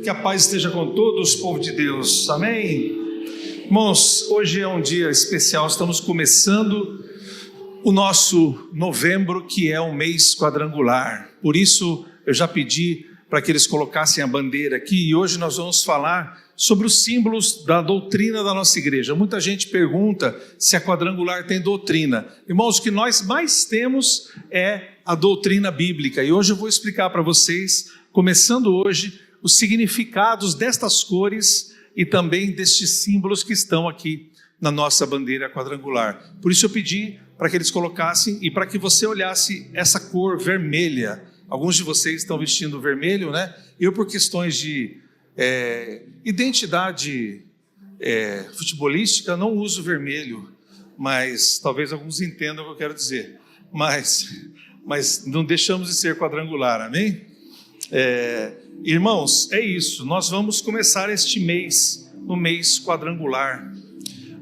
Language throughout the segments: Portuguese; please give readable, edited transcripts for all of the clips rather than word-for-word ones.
Que a paz esteja com todos, povo de Deus, amém? Irmãos, hoje é um dia especial, estamos começando o nosso novembro, que é um mês quadrangular. Por isso, eu já pedi para que eles colocassem a bandeira aqui, e hoje nós vamos falar sobre os símbolos da doutrina da nossa igreja. Muita gente pergunta se a quadrangular tem doutrina. Irmãos, o que nós mais temos é a doutrina bíblica, e hoje eu vou explicar para vocês, começando hoje, os significados destas cores e também destes símbolos que estão aqui na nossa bandeira quadrangular. Por isso eu pedi para que eles colocassem e para que você olhasse essa cor vermelha. Alguns de vocês estão vestindo vermelho, né? Eu, por questões de identidade futebolística, não uso vermelho, mas talvez alguns entendam o que eu quero dizer. Mas não deixamos de ser quadrangular, amém? Irmãos, é isso, nós vamos começar este mês, no mês quadrangular,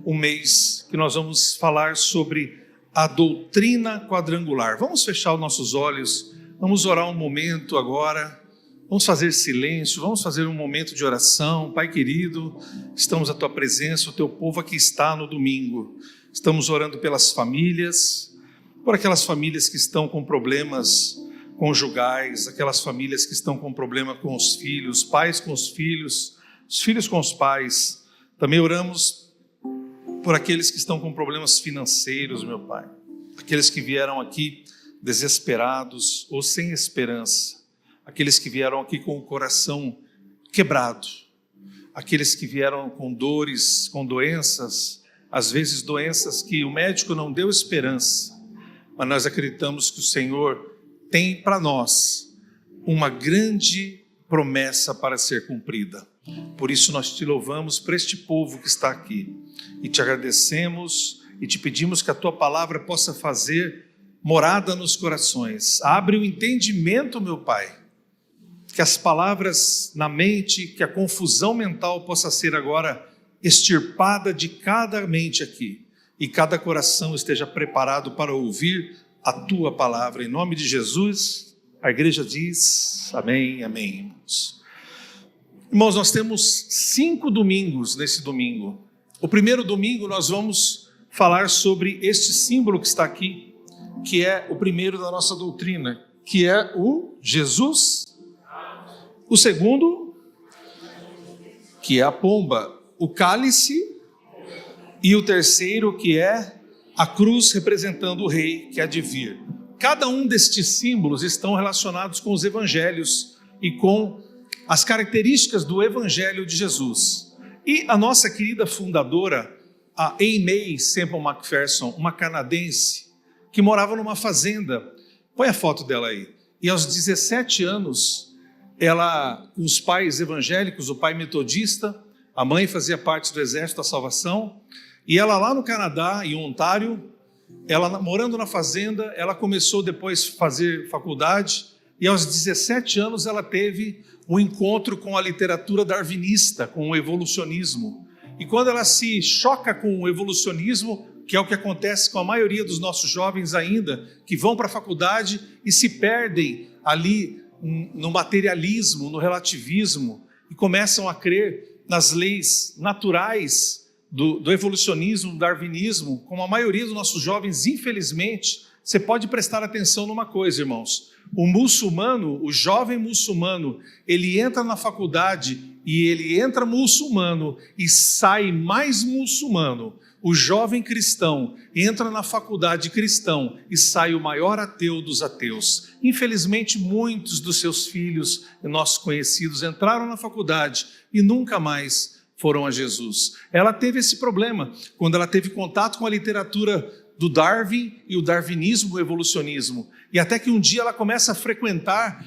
um mês que nós vamos falar sobre a doutrina quadrangular. Vamos fechar os nossos olhos, vamos orar um momento agora, vamos fazer silêncio, vamos fazer um momento de oração. Pai querido, estamos à tua presença, o teu povo aqui está no domingo, estamos orando pelas famílias, por aquelas famílias que estão com problemas conjugais, aquelas famílias que estão com problema com os filhos, pais com os filhos com os pais. Também oramos por aqueles que estão com problemas financeiros, meu Pai, aqueles que vieram aqui desesperados ou sem esperança, aqueles que vieram aqui com o coração quebrado, aqueles que vieram com dores, com doenças, às vezes doenças que o médico não deu esperança, mas nós acreditamos que o Senhor tem para nós uma grande promessa para ser cumprida. Por isso nós te louvamos por este povo que está aqui e te agradecemos e te pedimos que a tua palavra possa fazer morada nos corações. Abre o entendimento, meu Pai, que as palavras na mente, que a confusão mental possa ser agora extirpada de cada mente aqui e cada coração esteja preparado para ouvir a tua palavra. Em nome de Jesus, a igreja diz amém, amém, irmãos. Irmãos, nós temos 5 domingos nesse domingo. O primeiro domingo nós vamos falar sobre este símbolo que está aqui, que é o primeiro da nossa doutrina, que é o Jesus. O segundo, que é a pomba, o cálice, e o terceiro, que é a cruz representando o rei que há de vir. Cada um destes símbolos estão relacionados com os evangelhos e com as características do evangelho de Jesus. E a nossa querida fundadora, a Aimee Semple McPherson, uma canadense, que morava numa fazenda, põe a foto dela aí, e aos 17 anos, ela, com os pais evangélicos, o pai metodista, a mãe fazia parte do Exército da Salvação, e ela lá no Canadá, em Ontário, ela morando na fazenda, ela começou depois a fazer faculdade, e aos 17 anos ela teve um encontro com a literatura darwinista, com o evolucionismo. E quando ela se choca com o evolucionismo, que é o que acontece com a maioria dos nossos jovens ainda, que vão para a faculdade e se perdem ali no materialismo, no relativismo, e começam a crer nas leis naturais do evolucionismo, do darwinismo, como a maioria dos nossos jovens, infelizmente. Você pode prestar atenção numa coisa, irmãos. O muçulmano, o jovem muçulmano, ele entra na faculdade e ele entra muçulmano e sai mais muçulmano. O jovem cristão entra na faculdade cristão e sai o maior ateu dos ateus. Infelizmente, muitos dos seus filhos e nossos conhecidos entraram na faculdade e nunca mais foram a Jesus. Ela teve esse problema quando ela teve contato com a literatura do Darwin e o darwinismo, o evolucionismo. E até que um dia ela começa a frequentar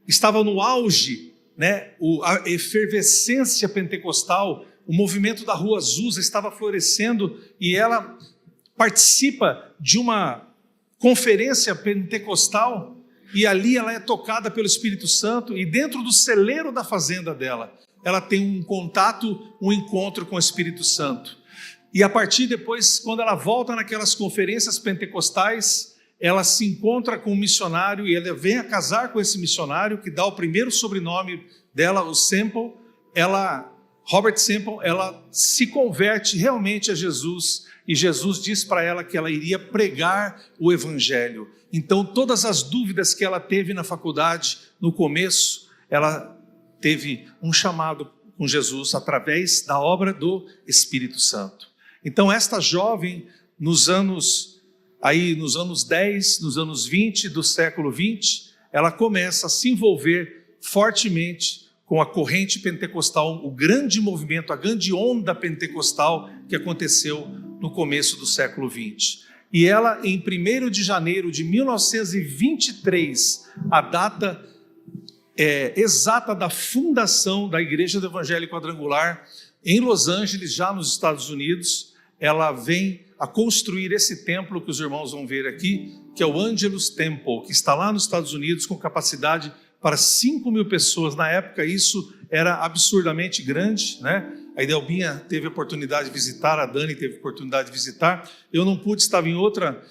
estava no auge, né, a efervescência pentecostal, o movimento da Rua Azusa estava florescendo e ela participa de uma conferência pentecostal e ali ela é tocada pelo Espírito Santo e dentro do celeiro da fazenda dela, ela tem um contato, um encontro com o Espírito Santo. E a partir depois, quando ela volta naquelas conferências pentecostais, ela se encontra com um missionário e ela vem a casar com esse missionário que dá o primeiro sobrenome dela, o Semple, Robert Semple, ela se converte realmente a Jesus, e Jesus diz para ela que ela iria pregar o evangelho. Então, todas as dúvidas que ela teve na faculdade, no começo, ela teve um chamado com Jesus através da obra do Espírito Santo. Então, esta jovem, nos anos 10, nos anos 20 do século 20, ela começa a se envolver fortemente com a corrente pentecostal, o grande movimento, a grande onda pentecostal que aconteceu no começo do século 20. E ela, em 1º de janeiro de 1923, a data exata da fundação da Igreja do Evangelho Quadrangular, em Los Angeles, já nos Estados Unidos, ela vem a construir esse templo que os irmãos vão ver aqui, que é o Angelus Temple, que está lá nos Estados Unidos com capacidade para 5.000 pessoas. Na época isso era absurdamente grande, né? A Idelbinha teve a oportunidade de visitar, a Dani teve a oportunidade de visitar, eu não pude, estava em outra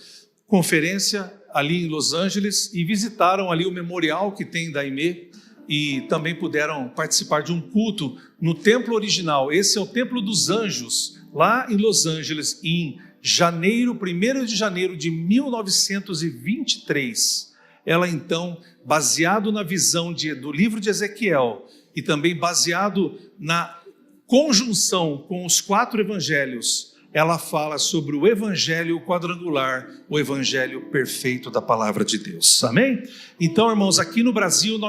conferência ali em Los Angeles, e visitaram ali o memorial que tem da IME, e também puderam participar de um culto no templo original. Esse é o Templo dos Anjos, lá em Los Angeles, em 1º de janeiro de 1923. Ela então, baseado na visão do livro de Ezequiel, e também baseado na conjunção com os 4 evangelhos, ela fala sobre o evangelho quadrangular, o evangelho perfeito da palavra de Deus. Amém? Então, irmãos, aqui no Brasil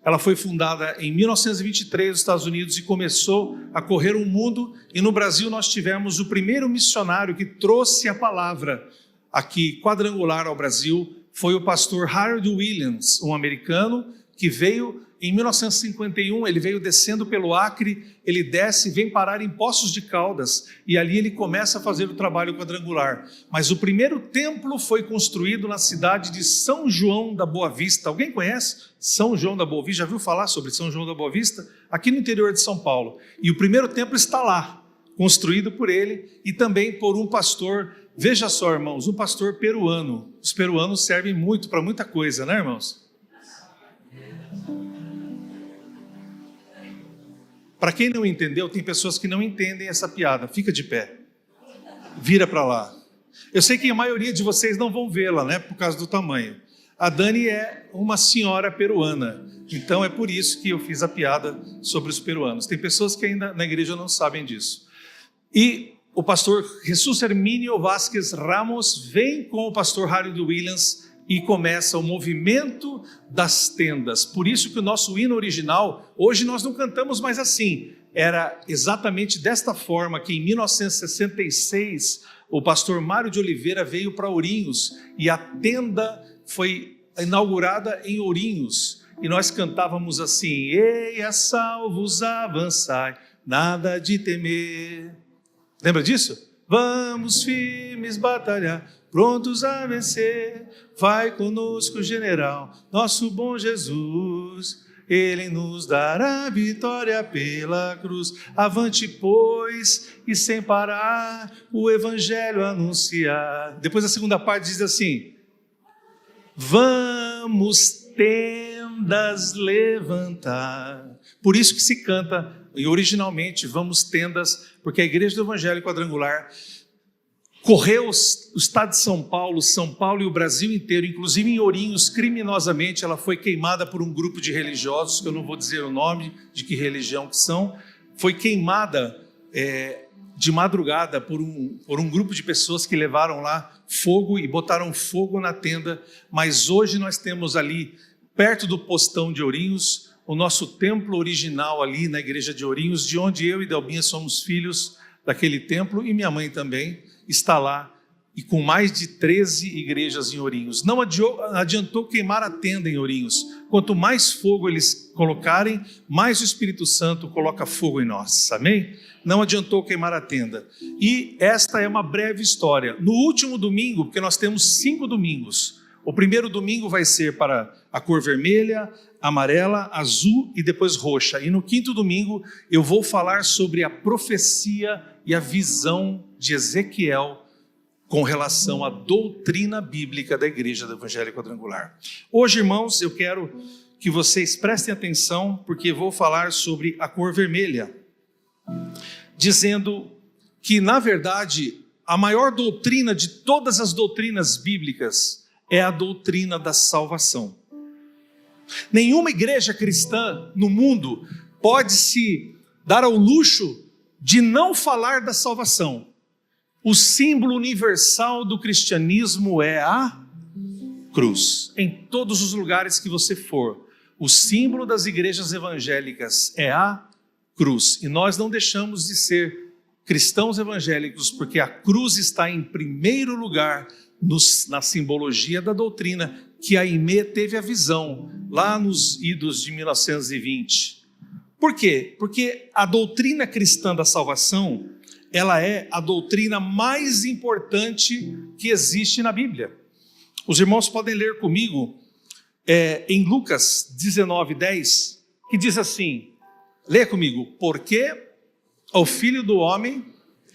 ela foi fundada em 1923 nos Estados Unidos e começou a correr o mundo, e no Brasil nós tivemos o primeiro missionário que trouxe a palavra aqui quadrangular ao Brasil, foi o pastor Harold Williams, um americano que veio em 1951, ele veio descendo pelo Acre, ele desce e vem parar em Poços de Caldas, e ali ele começa a fazer o trabalho quadrangular. Mas o primeiro templo foi construído na cidade de São João da Boa Vista. Alguém conhece São João da Boa Vista? Já viu falar sobre São João da Boa Vista? Aqui no interior de São Paulo. E o primeiro templo está lá, construído por ele e também por um pastor. Veja só, irmãos, um pastor peruano. Os peruanos servem muito para muita coisa, né, irmãos? Para quem não entendeu, tem pessoas que não entendem essa piada. Fica de pé. Vira para lá. Eu sei que a maioria de vocês não vão vê-la, né, por causa do tamanho. A Dani é uma senhora peruana. Então é por isso que eu fiz a piada sobre os peruanos. Tem pessoas que ainda na igreja não sabem disso. E o pastor Jesus Hermínio Vázquez Ramos vem com o pastor Harold Williams e começa o movimento das tendas. Por isso que o nosso hino original, hoje nós não cantamos mais assim. Era exatamente desta forma que em 1966 o pastor Mário de Oliveira veio para Ourinhos e a tenda foi inaugurada em Ourinhos. E nós cantávamos assim: eia, salvos, avançai, nada de temer. Lembra disso? Vamos firmes batalhar, prontos a vencer, vai conosco, general, nosso bom Jesus, ele nos dará vitória pela cruz. Avante, pois, e sem parar, o evangelho anunciar. Depois a segunda parte diz assim: vamos tendas levantar. Por isso que se canta, e originalmente, vamos tendas, porque a Igreja do Evangelho Quadrangular correu o estado de São Paulo e o Brasil inteiro, inclusive em Ourinhos, criminosamente. Ela foi queimada por um grupo de religiosos, que eu não vou dizer o nome de que religião que são, foi queimada de madrugada por um grupo de pessoas que levaram lá fogo e botaram fogo na tenda. Mas hoje nós temos ali, perto do postão de Ourinhos, o nosso templo original ali na igreja de Ourinhos, de onde eu e Delbinha somos filhos daquele templo, e minha mãe também está lá, e com mais de 13 igrejas em Ourinhos. Não adiantou queimar a tenda em Ourinhos. Quanto mais fogo eles colocarem, mais o Espírito Santo coloca fogo em nós. Amém? Não adiantou queimar a tenda. E esta é uma breve história. No último domingo, porque nós temos 5 domingos, o primeiro domingo vai ser para a cor vermelha, amarela, azul e depois roxa. E no 5º domingo eu vou falar sobre a profecia e a visão de Ezequiel com relação à doutrina bíblica da Igreja do Evangelho Quadrangular. Hoje, irmãos, eu quero que vocês prestem atenção, porque vou falar sobre a cor vermelha, dizendo que, na verdade, a maior doutrina de todas as doutrinas bíblicas é a doutrina da salvação. Nenhuma igreja cristã no mundo pode se dar ao luxo de não falar da salvação. O símbolo universal do cristianismo é a cruz. Em todos os lugares que você for, o símbolo das igrejas evangélicas é a cruz. E nós não deixamos de ser cristãos evangélicos porque a cruz está em primeiro lugar na simbologia da doutrina que a Aimee teve a visão lá nos idos de 1920. Por quê? Porque a doutrina cristã da salvação, ela é a doutrina mais importante que existe na Bíblia. Os irmãos podem ler comigo em Lucas 19:10, que diz assim, lê comigo, porque o Filho do Homem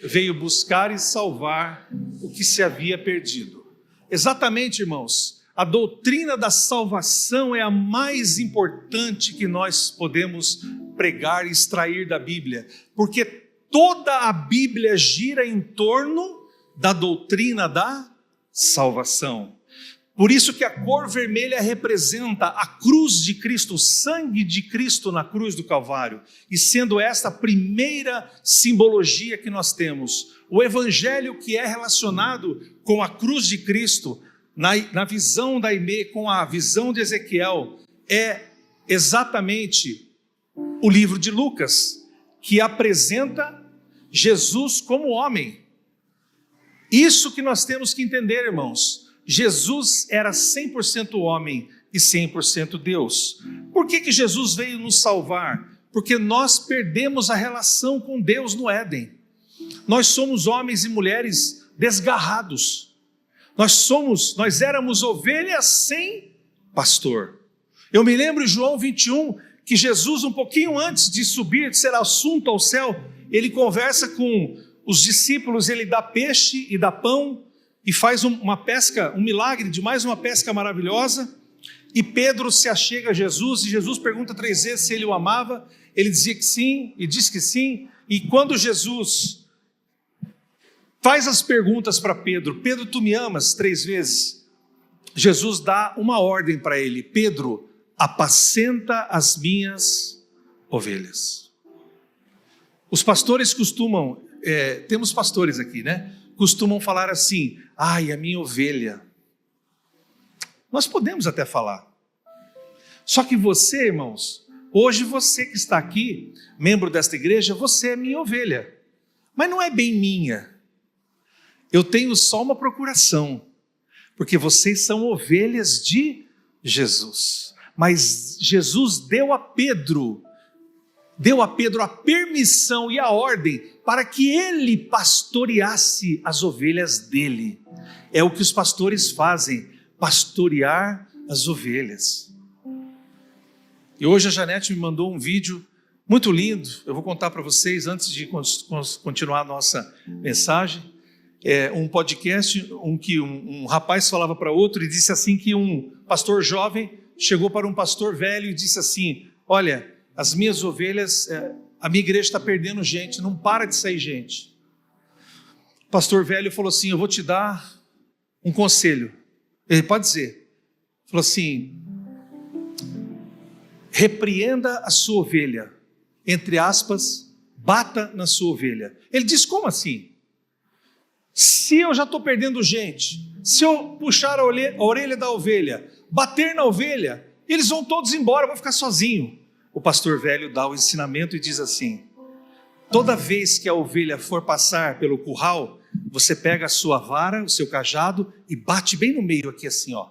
veio buscar e salvar o que se havia perdido. Exatamente, irmãos, a doutrina da salvação é a mais importante que nós podemos pregar e extrair da Bíblia, porque toda a Bíblia gira em torno da doutrina da salvação. Por isso que a cor vermelha representa a cruz de Cristo, o sangue de Cristo na cruz do Calvário. E sendo esta a primeira simbologia que nós temos, o evangelho que é relacionado com a cruz de Cristo, na visão da Aimee, com a visão de Ezequiel, é exatamente o livro de Lucas, que apresenta Jesus como homem. Isso que nós temos que entender, irmãos. Jesus era 100% homem e 100% Deus. Por que Jesus veio nos salvar? Porque nós perdemos a relação com Deus no Éden. Nós somos homens e mulheres desgarrados. Nós éramos ovelhas sem pastor. Eu me lembro em João 21, que Jesus, um pouquinho antes de subir, de ser assunto ao céu, ele conversa com os discípulos, ele dá peixe e dá pão, e faz uma pesca, um milagre de mais uma pesca maravilhosa, e Pedro se achega a Jesus, e Jesus pergunta 3 vezes se ele o amava, ele dizia que sim, e diz que sim, e quando Jesus faz as perguntas para Pedro, Pedro, tu me amas 3 vezes, Jesus dá uma ordem para ele, Pedro, apacenta as minhas ovelhas. Os pastores costumam, temos pastores aqui, né? Costumam falar assim, ai, a minha ovelha. Nós podemos até falar. Só que você, irmãos, hoje você que está aqui, membro desta igreja, você é minha ovelha. Mas não é bem minha. Eu tenho só uma procuração, porque vocês são ovelhas de Jesus. Mas Jesus deu a Pedro a permissão e a ordem para que ele pastoreasse as ovelhas dele. É o que os pastores fazem, pastorear as ovelhas. E hoje a Janete me mandou um vídeo muito lindo, eu vou contar para vocês antes de continuar a nossa mensagem. Um podcast que um rapaz falava para outro e disse assim que um pastor jovem chegou para um pastor velho e disse assim, olha, as minhas ovelhas, a minha igreja está perdendo gente, não para de sair gente. O pastor velho falou assim, eu vou te dar um conselho. Ele pode dizer. Falou assim, repreenda a sua ovelha, entre aspas, bata na sua ovelha. Ele disse, como assim? Se eu já estou perdendo gente, se eu puxar a orelha da ovelha, bater na ovelha, eles vão todos embora, eu vou ficar sozinho. O pastor velho dá o ensinamento e diz assim, toda vez que a ovelha for passar pelo curral, você pega a sua vara, o seu cajado e bate bem no meio aqui assim, ó.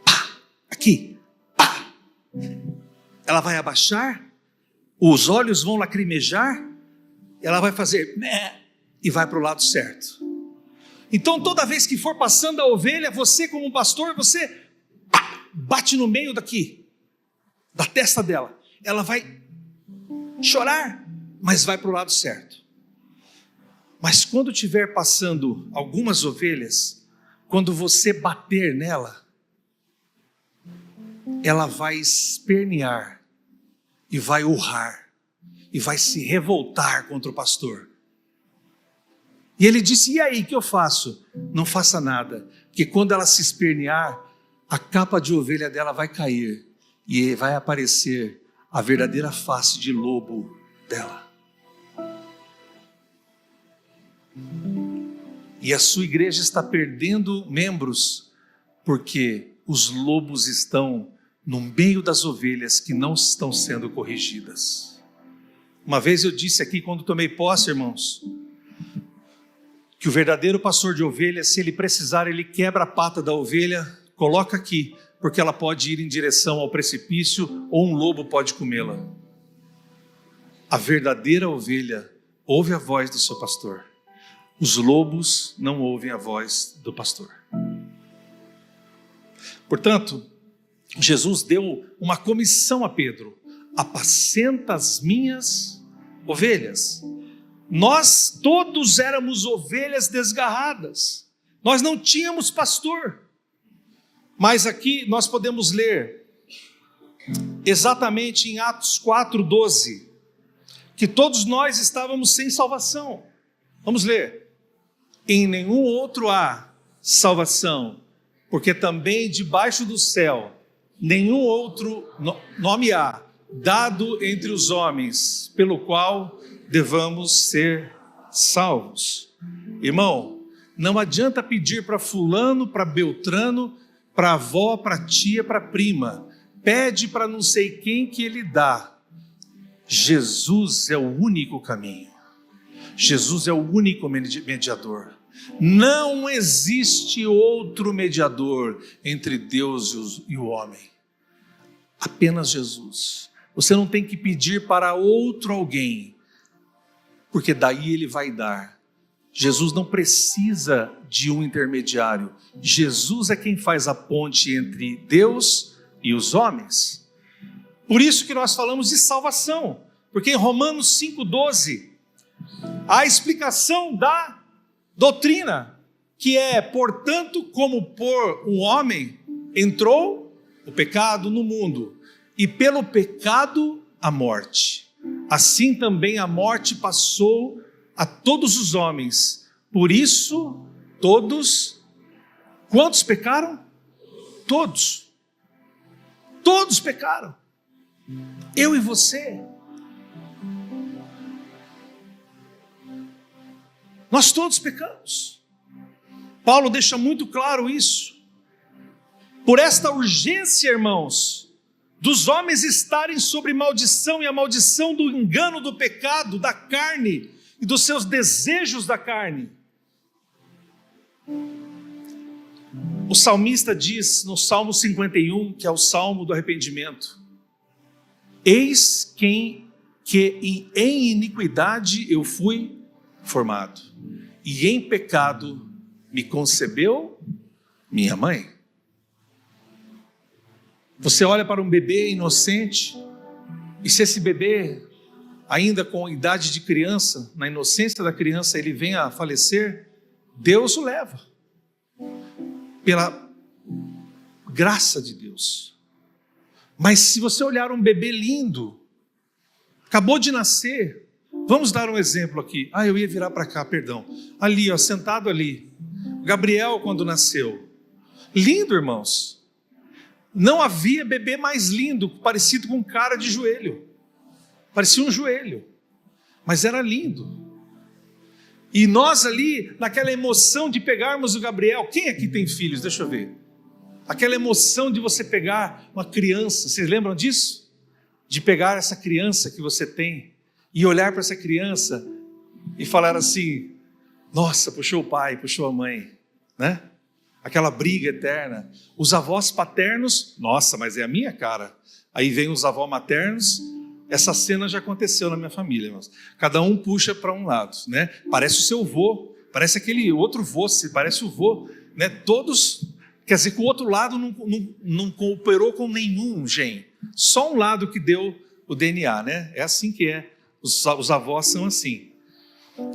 Pá, aqui, pá. Ela vai abaixar, os olhos vão lacrimejar, ela vai fazer mé, e vai para o lado certo. Então toda vez que for passando a ovelha, você como pastor, você pá, bate no meio daqui, da testa dela, ela vai chorar, mas vai para o lado certo. Mas quando estiver passando algumas ovelhas, quando você bater nela, ela vai espernear e vai urrar e vai se revoltar contra o pastor. E ele disse: e aí, o que eu faço? Não faça nada, porque quando ela se espernear, a capa de ovelha dela vai cair e vai aparecer a verdadeira face de lobo dela. E a sua igreja está perdendo membros porque os lobos estão no meio das ovelhas que não estão sendo corrigidas. Uma vez eu disse aqui, quando tomei posse, irmãos, que o verdadeiro pastor de ovelhas, se ele precisar, ele quebra a pata da ovelha, coloca aqui, porque ela pode ir em direção ao precipício ou um lobo pode comê-la. A verdadeira ovelha ouve a voz do seu pastor. Os lobos não ouvem a voz do pastor. Portanto, Jesus deu uma comissão a Pedro: apacenta as minhas ovelhas. Nós todos éramos ovelhas desgarradas, nós não tínhamos pastor. Mas aqui nós podemos ler exatamente em Atos 4:12, que todos nós estávamos sem salvação. Vamos ler. Em nenhum outro há salvação, porque também debaixo do céu nenhum outro nome há dado entre os homens, pelo qual devamos ser salvos. Irmão, não adianta pedir para fulano, para Beltrano, para avó, para tia, para prima. Pede para não sei quem que ele dá. Jesus é o único caminho. Jesus é o único mediador. Não existe outro mediador entre Deus e o homem. Apenas Jesus. Você não tem que pedir para outro alguém, porque daí ele vai dar. Jesus não precisa de um intermediário. Jesus é quem faz a ponte entre Deus e os homens. Por isso que nós falamos de salvação, porque em Romanos 5:12, a explicação da doutrina, que é: portanto, como por um homem entrou o pecado no mundo, e pelo pecado a morte, assim também a morte passou a todos os homens. Por isso, todos, quantos pecaram? Todos. Todos pecaram. Eu e você. Nós todos pecamos. Paulo deixa muito claro isso. Por esta urgência, irmãos, dos homens estarem sob maldição, e a maldição do engano do pecado, da carne e dos seus desejos da carne. O salmista diz no Salmo 51, que é o Salmo do arrependimento: eis que em iniquidade eu fui formado, e em pecado me concebeu minha mãe. Você olha para um bebê inocente, e se esse bebê, ainda com idade de criança, na inocência da criança, ele vem a falecer, Deus o leva, pela graça de Deus. Mas se você olhar um bebê lindo, acabou de nascer, vamos dar um exemplo aqui. Eu ia virar para cá, perdão. Ali, sentado ali, Gabriel, quando nasceu, lindo, irmãos. Não havia bebê mais lindo, parecido com cara de joelho. Parecia um joelho, mas era lindo. E nós ali, naquela emoção de pegarmos o Gabriel, quem aqui tem filhos? Deixa eu ver. Aquela emoção de você pegar uma criança, vocês lembram disso? De pegar essa criança que você tem e olhar para essa criança e falar assim: nossa, puxou o pai, puxou a mãe, né? Aquela briga eterna. Os avós paternos, nossa, mas é a minha cara. Aí vem os avós maternos. Essa cena já aconteceu na minha família, irmãos. Cada um puxa para um lado, né? Parece o seu vô, parece aquele outro vô, parece o vô, né? Todos, quer dizer que o outro lado não cooperou com nenhum gene. Só um lado que deu o DNA, né? É assim que é. Os avós são assim.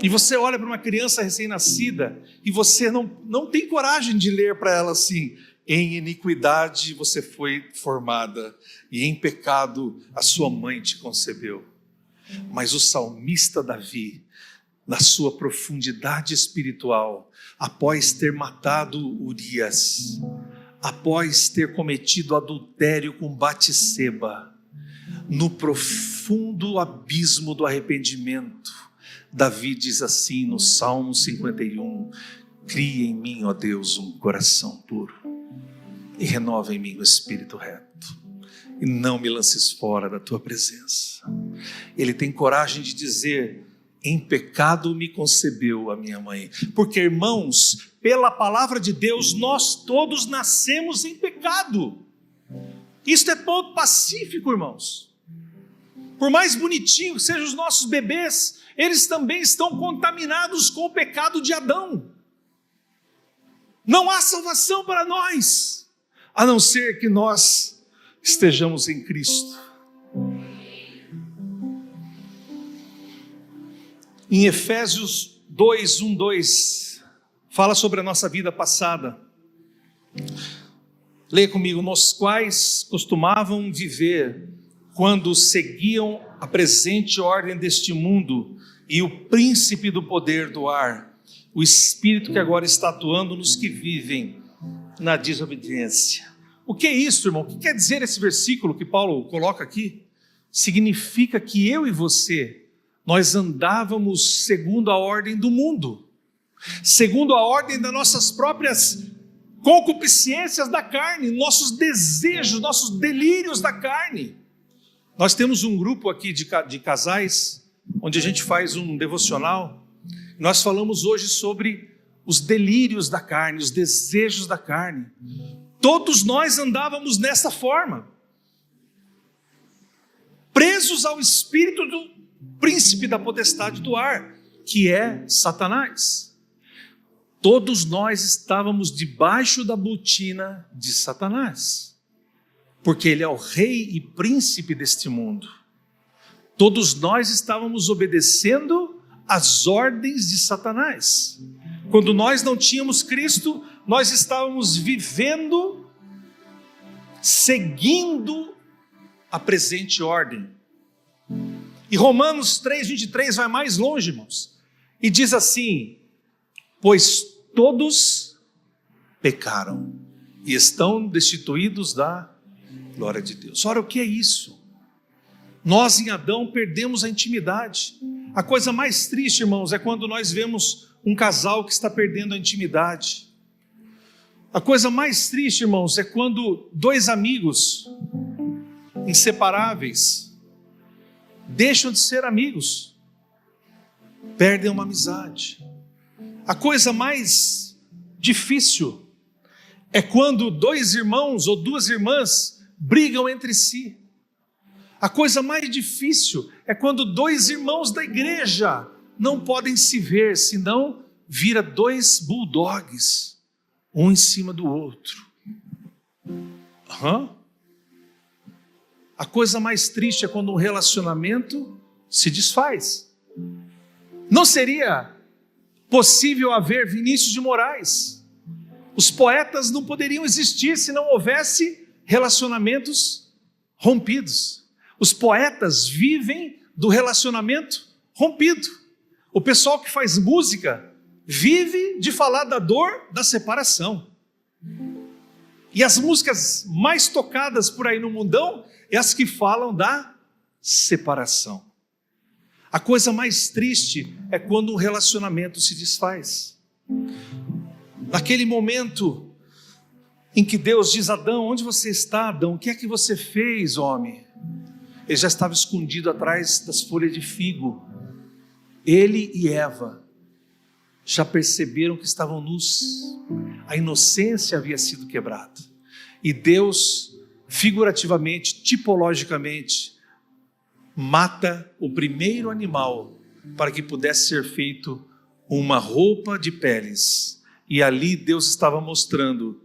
E você olha para uma criança recém-nascida e você não tem coragem de ler para ela assim: Em iniquidade você foi formada, e em pecado a sua mãe te concebeu. Mas o salmista Davi, na sua profundidade espiritual, após ter matado Urias, após ter cometido adultério com Batseba, no profundo abismo do arrependimento, Davi diz assim no Salmo 51, cria em mim, ó Deus, um coração puro e renova em mim o espírito reto, e não me lances fora da tua presença. Ele tem coragem de dizer, em pecado me concebeu a minha mãe, porque, irmãos, pela palavra de Deus, nós todos nascemos em pecado. Isto é ponto pacífico, irmãos. Por mais bonitinho que sejam os nossos bebês, eles também estão contaminados com o pecado de Adão. Não há salvação para nós, a não ser que nós estejamos em Cristo. Em Efésios 2, 1, 2, fala sobre a nossa vida passada. Leia comigo, nos quais costumavam viver quando seguiam a presente ordem deste mundo e o príncipe do poder do ar, o espírito que agora está atuando nos que vivem na desobediência. O que é isso, irmão? O que quer dizer esse versículo que Paulo coloca aqui? Significa que eu e você, nós andávamos segundo a ordem do mundo, segundo a ordem das nossas próprias concupiscências da carne, nossos desejos, nossos delírios da carne. Nós temos um grupo aqui de casais, onde a gente faz um devocional. Nós falamos hoje sobre os delírios da carne, os desejos da carne. Todos nós andávamos dessa forma, presos ao espírito do príncipe da potestade do ar, que é Satanás. Todos nós estávamos debaixo da botina de Satanás, porque ele é o rei e príncipe deste mundo. Todos nós estávamos obedecendo às ordens de Satanás. Quando nós não tínhamos Cristo, nós estávamos vivendo, seguindo a presente ordem. E Romanos 3:23 vai mais longe, irmãos, e diz assim, pois todos pecaram e estão destituídos da glória de Deus. Ora, o que é isso? Nós em Adão perdemos a intimidade. A coisa mais triste, irmãos, é quando nós vemos um casal que está perdendo a intimidade. A coisa mais triste, irmãos, é quando dois amigos inseparáveis deixam de ser amigos, perdem uma amizade. A coisa mais difícil é quando dois irmãos ou duas irmãs brigam entre si. A coisa mais difícil é quando dois irmãos da igreja não podem se ver, senão vira dois bulldogs, um em cima do outro. A coisa mais triste é quando um relacionamento se desfaz. Não seria possível haver Vinícius de Moraes. Os poetas não poderiam existir se não houvesse relacionamentos rompidos. Os poetas vivem do relacionamento rompido. O pessoal que faz música vive de falar da dor da separação. E as músicas mais tocadas por aí no mundão é as que falam da separação. A coisa mais triste é quando um relacionamento se desfaz. Naquele momento em que Deus diz a Adão, onde você está, Adão? O que é que você fez, homem? Ele já estava escondido atrás das folhas de figo. Ele e Eva já perceberam que estavam nus. A inocência havia sido quebrada. E Deus, figurativamente, tipologicamente, mata o primeiro animal para que pudesse ser feito uma roupa de peles. E ali Deus estava mostrando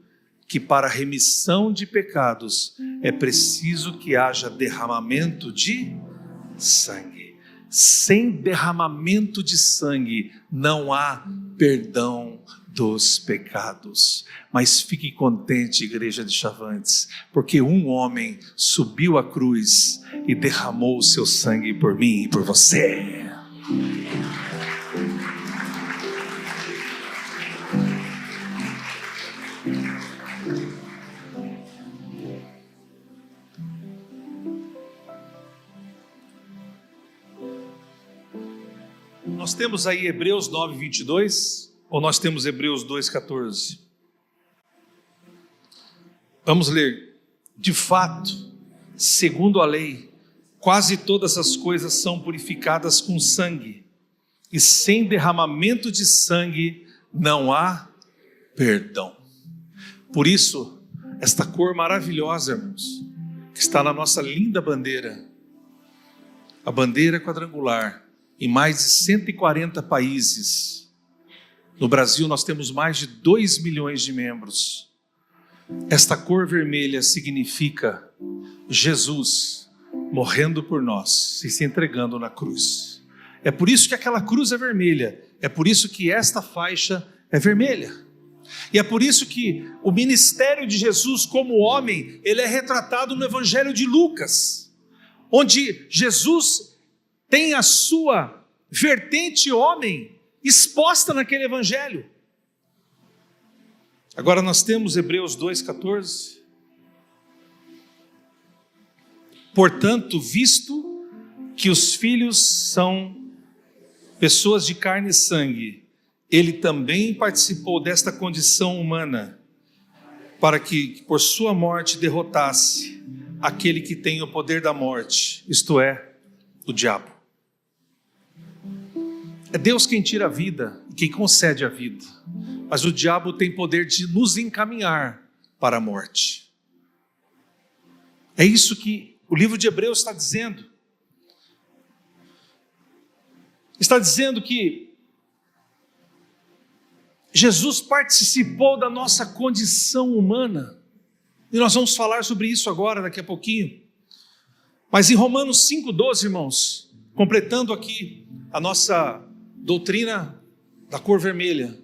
que para a remissão de pecados é preciso que haja derramamento de sangue. Sem derramamento de sangue não há perdão dos pecados. Mas fique contente, igreja de Chavantes, porque um homem subiu à cruz e derramou o seu sangue por mim e por você. Nós temos aí Hebreus 9, 22, ou nós temos Hebreus 2, 14? Vamos ler. De fato, segundo a lei, quase todas as coisas são purificadas com sangue, e sem derramamento de sangue não há perdão. Por isso, esta cor maravilhosa, irmãos, que está na nossa linda bandeira, a bandeira quadrangular, em mais de 140 países. No Brasil nós temos mais de 2 milhões de membros. Esta cor vermelha significa Jesus morrendo por nós e se entregando na cruz. É por isso que aquela cruz é vermelha, é por isso que esta faixa é vermelha. E é por isso que o ministério de Jesus como homem, ele é retratado no Evangelho de Lucas, onde Jesus tem a sua vertente homem exposta naquele evangelho. Agora nós temos Hebreus 2,14. Portanto, visto que os filhos são pessoas de carne e sangue, ele também participou desta condição humana, para que por sua morte derrotasse aquele que tem o poder da morte, isto é, o diabo. É Deus quem tira a vida e quem concede a vida, mas o diabo tem poder de nos encaminhar para a morte. É isso que o livro de Hebreus está dizendo. Está dizendo que Jesus participou da nossa condição humana, e nós vamos falar sobre isso agora, daqui a pouquinho. Mas em Romanos 5,12, irmãos, completando aqui a nossa doutrina da cor vermelha.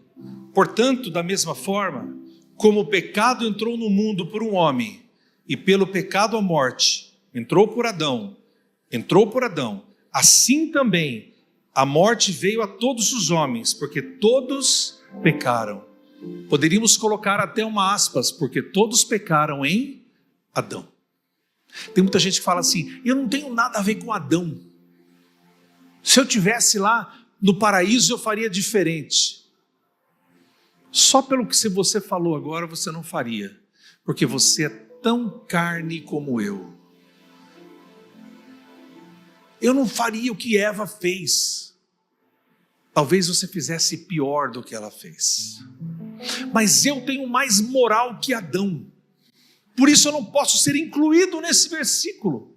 Portanto, da mesma forma, como o pecado entrou no mundo por um homem, e pelo pecado a morte entrou por Adão, assim também a morte veio a todos os homens, porque todos pecaram. Poderíamos colocar até uma aspas, porque todos pecaram em Adão. Tem muita gente que fala assim: eu não tenho nada a ver com Adão. Se eu tivesse lá no paraíso eu faria diferente. Só pelo que você falou agora você não faria, porque você é tão carne como eu. Eu não faria o que Eva fez. Talvez você fizesse pior do que ela fez. Mas eu tenho mais moral que Adão. Por isso eu não posso ser incluído nesse versículo.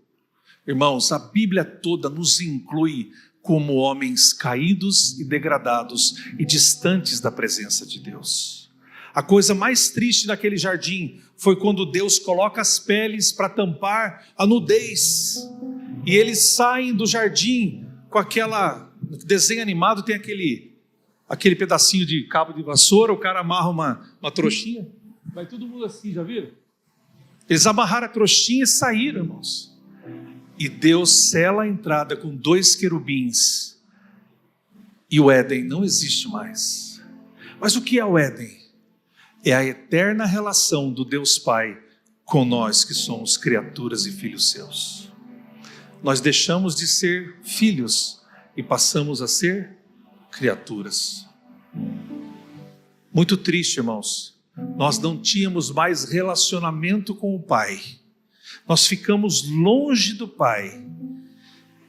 Irmãos, a Bíblia toda nos inclui como homens caídos e degradados e distantes da presença de Deus. A coisa mais triste naquele jardim foi quando Deus coloca as peles para tampar a nudez. E eles saem do jardim com aquela... No desenho animado tem aquele pedacinho de cabo de vassoura, o cara amarra uma trouxinha. Vai todo mundo assim, já viram? Eles amarraram a trouxinha e saíram, irmãos. E Deus sela a entrada com 2 querubins. E o Éden não existe mais. Mas o que é o Éden? É a eterna relação do Deus Pai com nós que somos criaturas e filhos seus. Nós deixamos de ser filhos e passamos a ser criaturas. Muito triste, irmãos. Nós não tínhamos mais relacionamento com o Pai. Nós ficamos longe do Pai.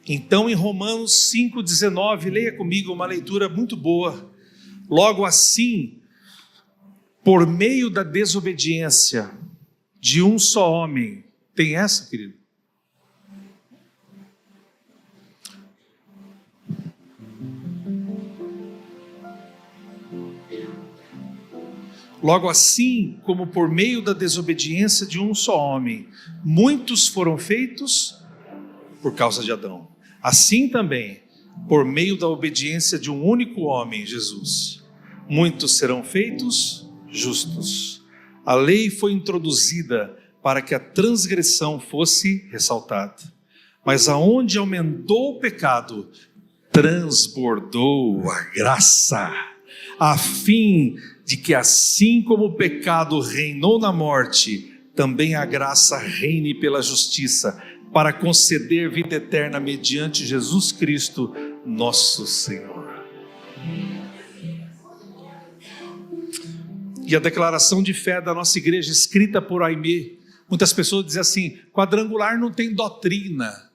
Então, em Romanos 5,19, leia comigo uma leitura muito boa. Logo assim, por meio da desobediência de um só homem, tem essa, querido? Logo assim, como por meio da desobediência de um só homem, muitos foram feitos por causa de Adão. Assim também, por meio da obediência de um único homem, Jesus, muitos serão feitos justos. A lei foi introduzida para que a transgressão fosse ressaltada. Mas aonde aumentou o pecado, transbordou a graça, a fim de que assim como o pecado reinou na morte, também a graça reine pela justiça, para conceder vida eterna mediante Jesus Cristo, nosso Senhor. E a declaração de fé da nossa igreja, escrita por Aimee, muitas pessoas dizem assim: quadrangular não tem doutrina,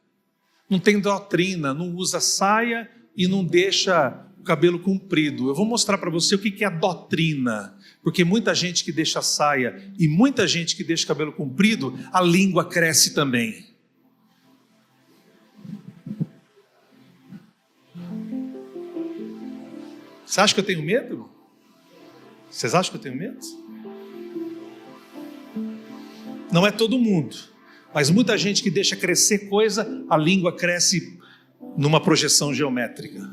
não usa saia e não deixa o cabelo comprido. Eu vou mostrar para você o que é doutrina, porque muita gente que deixa saia e muita gente que deixa o cabelo comprido, a língua cresce também. Você acha que eu tenho medo? Vocês acham que eu tenho medo? Não é todo mundo, mas muita gente que deixa crescer coisa, a língua cresce numa projeção geométrica.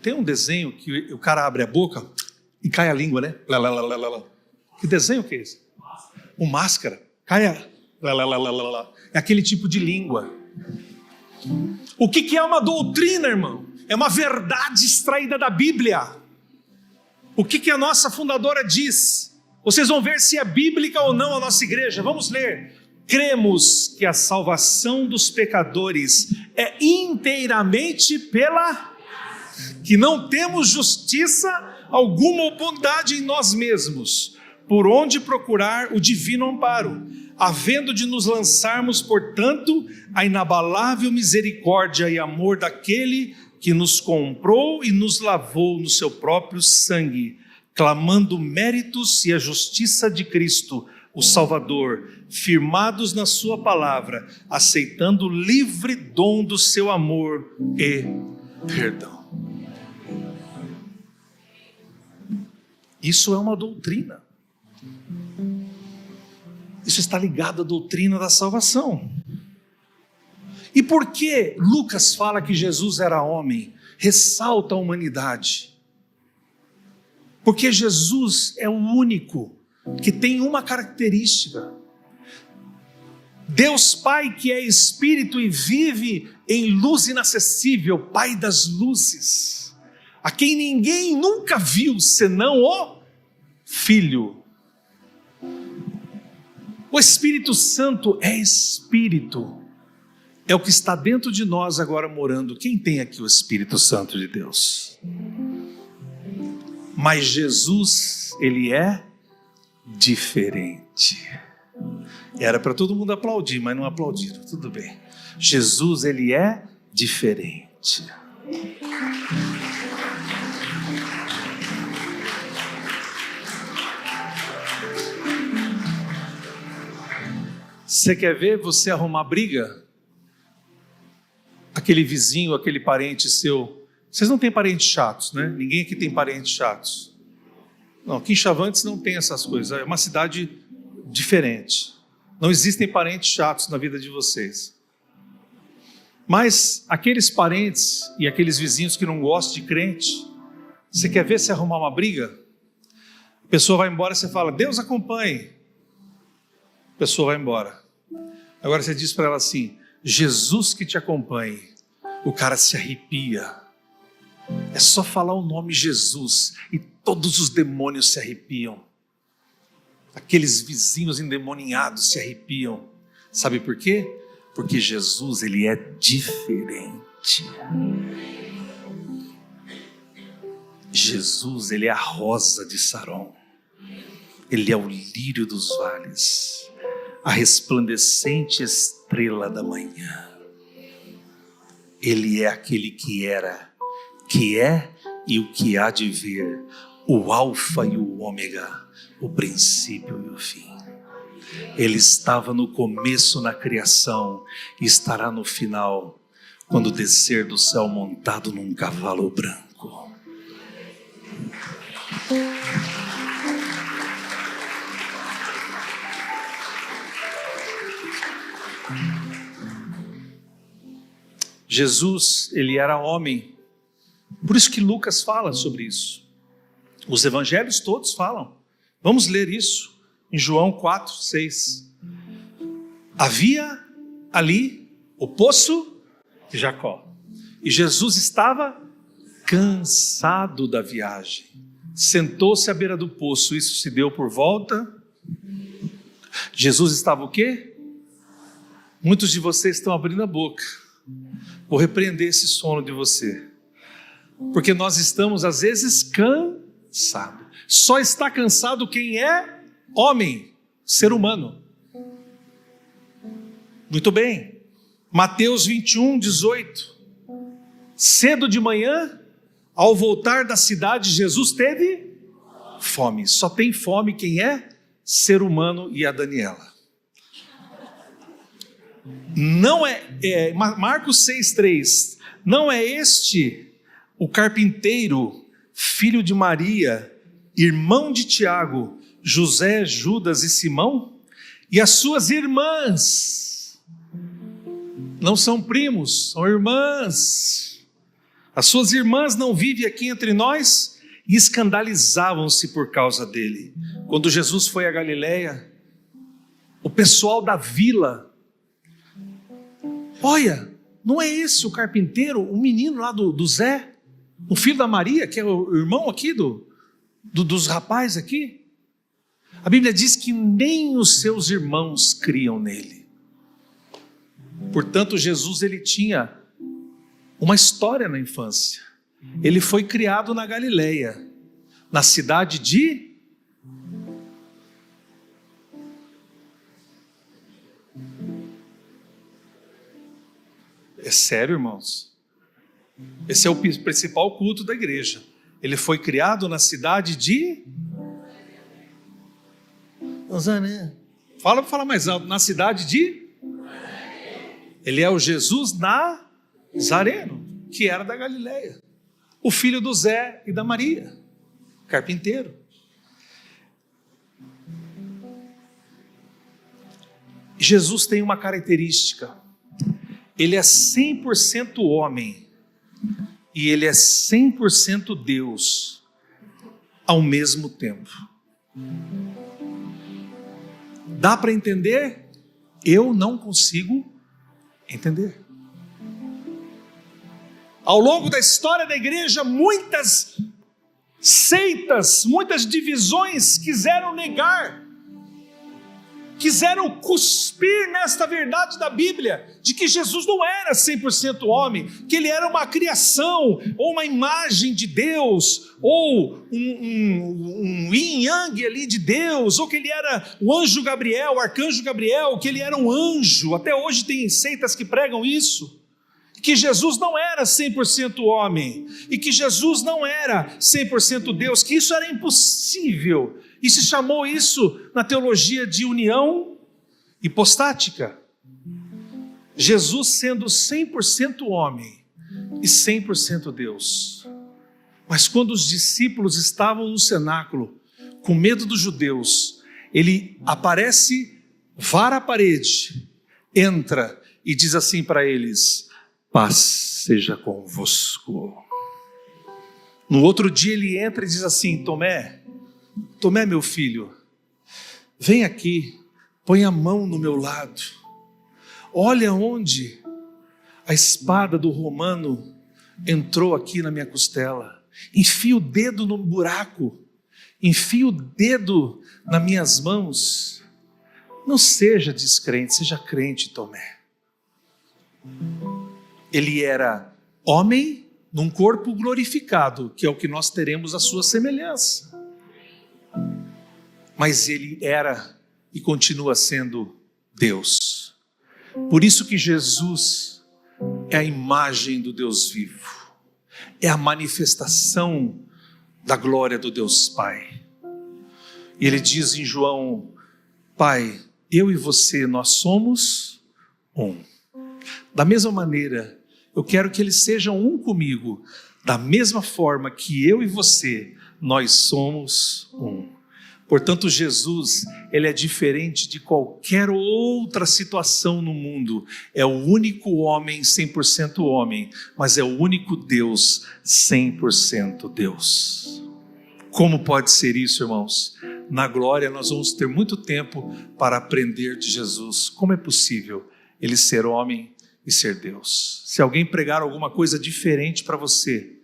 Tem um desenho que o cara abre a boca e cai a língua, né? Que desenho que é esse? O Máscara. Cai a... É aquele tipo de língua. O que é uma doutrina, irmão? É uma verdade extraída da Bíblia. O que a nossa fundadora diz? Vocês vão ver se é bíblica ou não a nossa igreja. Vamos ler. Cremos que a salvação dos pecadores é inteiramente que não temos justiça alguma ou bondade em nós mesmos, por onde procurar o divino amparo, havendo de nos lançarmos, portanto, a inabalável misericórdia e amor daquele que nos comprou e nos lavou no seu próprio sangue, clamando méritos e a justiça de Cristo, o Salvador, firmados na sua palavra, aceitando o livre dom do seu amor e perdão. Isso é uma doutrina. Isso está ligado à doutrina da salvação. E por que Lucas fala que Jesus era homem? Ressalta a humanidade. Porque Jesus é o único que tem uma característica. Deus Pai, que é Espírito e vive em luz inacessível, Pai das luzes, a quem ninguém nunca viu senão o Filho. O Espírito Santo é Espírito, é o que está dentro de nós agora morando. Quem tem aqui o Espírito Santo de Deus? Mas Jesus, ele é diferente. Era para todo mundo aplaudir, mas não aplaudiram, tudo bem. Jesus, ele é diferente. Você quer ver você arrumar briga? Aquele vizinho, aquele parente seu. Vocês não têm parentes chatos, né? Ninguém aqui tem parentes chatos. Não, aqui em Chavantes não tem essas coisas. É uma cidade diferente. Não existem parentes chatos na vida de vocês. Mas aqueles parentes e aqueles vizinhos que não gostam de crente, você quer ver se arrumar uma briga? A pessoa vai embora e você fala: Deus acompanhe. A pessoa vai embora. Agora você diz para ela assim: Jesus que te acompanhe. O cara se arrepia. É só falar o nome Jesus e todos os demônios se arrepiam. Aqueles vizinhos endemoniados se arrepiam. Sabe por quê? Porque Jesus, ele é diferente. Jesus, ele é a rosa de Saron. Ele é o lírio dos vales, a resplandecente estrela da manhã. Ele é aquele que era, que é e o que há de vir, o alfa e o ômega, o princípio e o fim. Ele estava no começo na criação e estará no final, quando descer do céu montado num cavalo branco. Jesus, ele era homem, Por isso que Lucas fala sobre isso. Os evangelhos todos falam. Vamos ler isso em João 4, 6. Havia ali o poço de Jacó. E Jesus estava cansado da viagem. Sentou-se à beira do poço. Isso se deu por volta. Jesus estava o quê? Muitos de vocês estão abrindo a boca. Vou repreender esse sono de você. Porque nós estamos às vezes cansados. Só está cansado quem é homem, ser humano. Muito bem. Mateus 21, 18. Cedo de manhã, ao voltar da cidade, Jesus teve fome. Só tem fome quem é ser humano e a Daniela. Não Marcos 6,3. Não é este o carpinteiro, filho de Maria, irmão de Tiago, José, Judas e Simão? E as suas irmãs não são primos, são irmãs. As suas irmãs não vivem aqui entre nós? E escandalizavam-se por causa dele. Quando Jesus foi a Galileia, o pessoal da vila, olha, não é esse o carpinteiro, o menino lá do Zé, o filho da Maria, que é o irmão aqui dos rapazes aqui? A Bíblia diz que nem os seus irmãos criam nele. Portanto, Jesus ele tinha uma história na infância. Ele foi criado na Galileia, na cidade de... É sério, irmãos? Esse é o principal culto da igreja. Ele foi criado na cidade de... Nazaré. Fala mais alto. Na cidade de... Ele é o Jesus Nazareno, que era da Galileia. O filho do Zé e da Maria, carpinteiro. Jesus tem uma característica. Ele é 100% homem e ele é 100% Deus ao mesmo tempo. Dá para entender? Eu não consigo entender. Ao longo da história da igreja, muitas seitas, muitas divisões quiseram negar, quiseram cuspir nesta verdade da Bíblia, de que Jesus não era 100% homem, que ele era uma criação, ou uma imagem de Deus, ou um yin yang ali de Deus, ou que ele era o anjo Gabriel, o arcanjo Gabriel, que ele era um anjo. Até hoje tem seitas que pregam isso, que Jesus não era 100% homem, e que Jesus não era 100% Deus, que isso era impossível, e se chamou isso na teologia de união hipostática. Jesus sendo 100% homem e 100% Deus. Mas quando os discípulos estavam no cenáculo, com medo dos judeus, ele aparece, vara a parede, entra e diz assim para eles: paz seja convosco. No outro dia ele entra e diz assim: Tomé, meu filho, vem aqui, põe a mão no meu lado, olha onde a espada do romano entrou aqui na minha costela, enfia o dedo no buraco, enfia o dedo nas minhas mãos. Não seja descrente, seja crente, Tomé. Ele era homem num corpo glorificado, que é o que nós teremos a sua semelhança. Mas ele era e continua sendo Deus. Por isso que Jesus é a imagem do Deus vivo, é a manifestação da glória do Deus Pai. E ele diz em João: Pai, eu e você, nós somos um. Da mesma maneira, eu quero que eles sejam um comigo, da mesma forma que eu e você, nós somos um. Portanto, Jesus, ele é diferente de qualquer outra situação no mundo. É o único homem 100% homem, mas é o único Deus 100% Deus. Como pode ser isso, irmãos? Na glória nós vamos ter muito tempo para aprender de Jesus. Como é possível ele ser homem e ser Deus? Se alguém pregar alguma coisa diferente para você,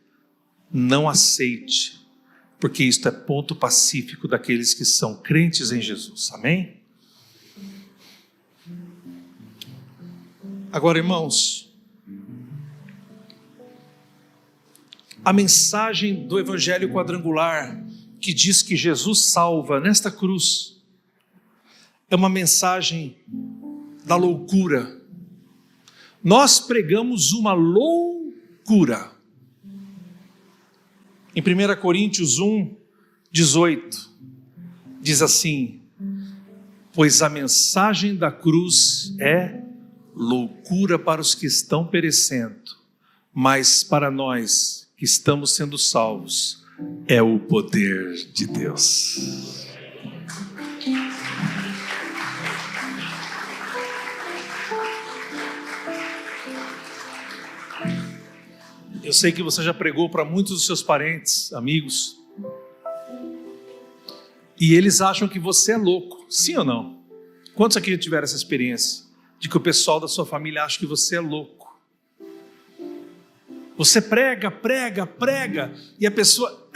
não aceite, porque isto é ponto pacífico daqueles que são crentes em Jesus. Amém? Agora, irmãos, a mensagem do Evangelho quadrangular que diz que Jesus salva nesta cruz é uma mensagem da loucura. Nós pregamos uma loucura. Em 1 Coríntios 1:18, diz assim: pois a mensagem da cruz é loucura para os que estão perecendo, mas para nós que estamos sendo salvos, é o poder de Deus. Eu sei que você já pregou para muitos dos seus parentes, amigos, e eles acham que você é louco, sim ou não? Quantos aqui já tiveram essa experiência de que o pessoal da sua família acha que você é louco? Você prega, e a pessoa,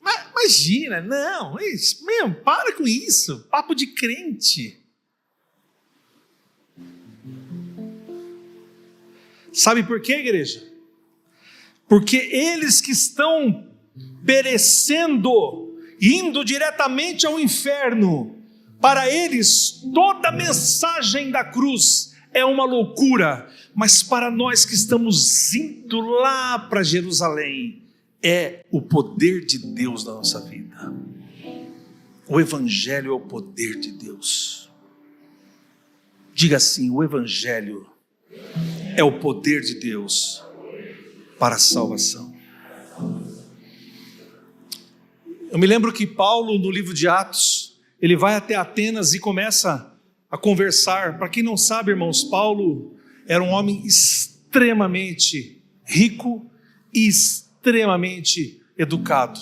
imagina, não, mesmo, para com isso, papo de crente. Sabe por quê, igreja? Porque eles que estão perecendo, indo diretamente ao inferno, para eles toda a mensagem da cruz é uma loucura, mas para nós que estamos indo lá para Jerusalém, é o poder de Deus na nossa vida. O Evangelho é o poder de Deus. Diga assim: o Evangelho é o poder de Deus para a salvação. Eu me lembro que Paulo, no livro de Atos, ele vai até Atenas e começa a conversar. Para quem não sabe, irmãos, Paulo era um homem extremamente rico e extremamente educado.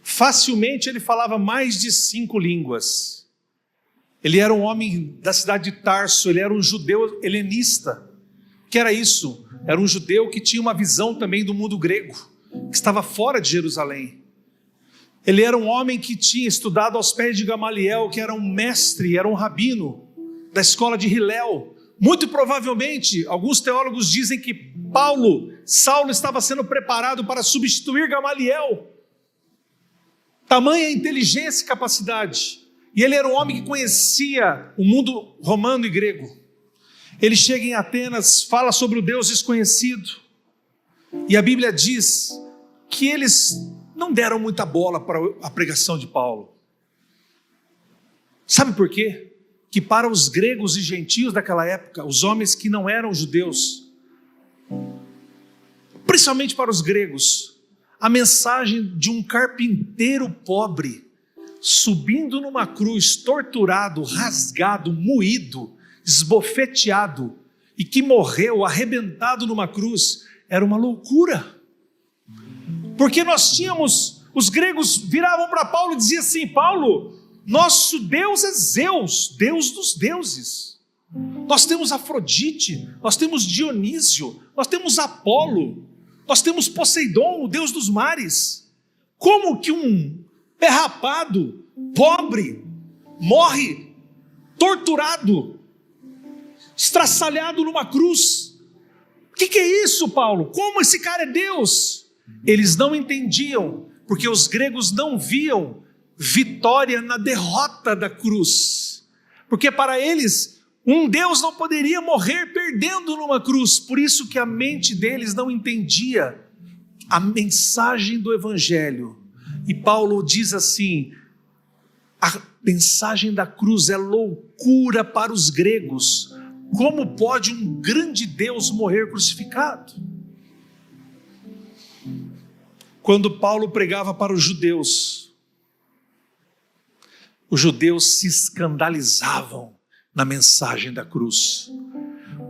Facilmente ele falava mais de 5 línguas. Ele era um homem da cidade de Tarso, ele era um judeu helenista. O que era isso? Era um judeu que tinha uma visão também do mundo grego, que estava fora de Jerusalém. Ele era um homem que tinha estudado aos pés de Gamaliel, que era um mestre, era um rabino da escola de Hilel. Muito provavelmente, alguns teólogos dizem que Saulo estava sendo preparado para substituir Gamaliel. Tamanha inteligência e capacidade. E ele era um homem que conhecia o mundo romano e grego. Ele chega em Atenas, fala sobre o Deus desconhecido. E a Bíblia diz que eles não deram muita bola para a pregação de Paulo. Sabe por quê? Que para os gregos e gentios daquela época, os homens que não eram judeus, principalmente para os gregos, a mensagem de um carpinteiro pobre, subindo numa cruz, torturado, rasgado, moído, esbofeteado, e que morreu arrebentado numa cruz, era uma loucura. Porque os gregos viravam para Paulo e diziam assim: Paulo, nosso Deus é Zeus, Deus dos deuses. Nós temos Afrodite, nós temos Dionísio, nós temos Apolo, nós temos Poseidon, o Deus dos mares. Como que um pé rapado, pobre, morre torturado, estraçalhado numa cruz? O que é isso, Paulo? Como esse cara é Deus? Eles não entendiam, porque os gregos não viam vitória na derrota da cruz, porque para eles um Deus não poderia morrer perdendo numa cruz. Por isso que a mente deles não entendia a mensagem do Evangelho. E Paulo diz assim: a mensagem da cruz é loucura para os gregos. Como pode um grande Deus morrer crucificado? Quando Paulo pregava para os judeus, os judeus se escandalizavam na mensagem da cruz.